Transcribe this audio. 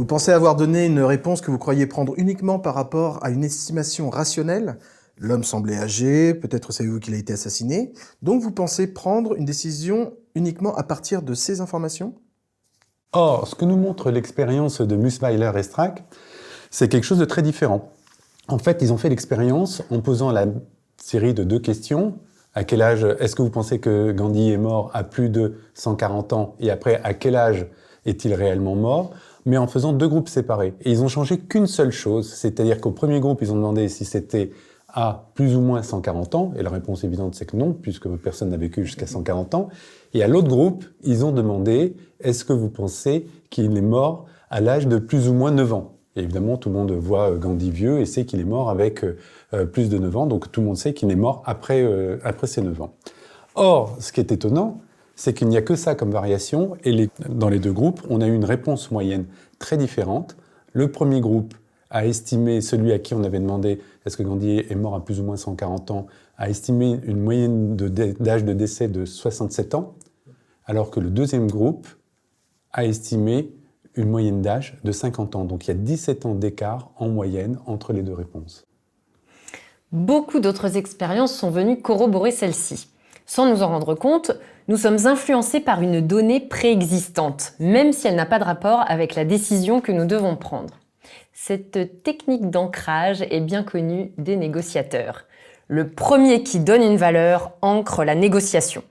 Vous pensez avoir donné une réponse que vous croyez prendre uniquement par rapport à une estimation rationnelle. L'homme semblait âgé, peut-être savez-vous qu'il a été assassiné. Donc vous pensez prendre une décision uniquement à partir de ces informations? Or, ce que nous montre l'expérience de Musweiler et Strack, c'est quelque chose de très différent. En fait, ils ont fait l'expérience en posant la série de 2 questions. À quel âge est-ce que vous pensez que Gandhi est mort à plus de 140 ans? Et après, à quel âge est-il réellement mort? Mais en faisant 2 groupes séparés. Et ils ont changé qu'une seule chose, c'est-à-dire qu'au premier groupe, ils ont demandé si c'était à plus ou moins 140 ans, et la réponse évidente c'est que non, puisque personne n'a vécu jusqu'à 140 ans. Et à l'autre groupe, ils ont demandé, est-ce que vous pensez qu'il est mort à l'âge de plus ou moins 9 ans? Et évidemment, tout le monde voit Gandhi vieux et sait qu'il est mort avec plus de 9 ans, donc tout le monde sait qu'il est mort après ses 9 ans. Or, ce qui est étonnant, c'est qu'il n'y a que ça comme variation, et dans les 2 groupes, on a eu une réponse moyenne très différente. Le premier groupe a estimé, celui à qui on avait demandé est-ce que Gandhi est mort à plus ou moins 140 ans, a estimé une moyenne d'âge de décès de 67 ans, alors que le deuxième groupe a estimé une moyenne d'âge de 50 ans. Donc il y a 17 ans d'écart en moyenne entre les 2 réponses. Beaucoup d'autres expériences sont venues corroborer celle-ci. Sans nous en rendre compte, nous sommes influencés par une donnée préexistante, même si elle n'a pas de rapport avec la décision que nous devons prendre. Cette technique d'ancrage est bien connue des négociateurs. Le premier qui donne une valeur ancre la négociation.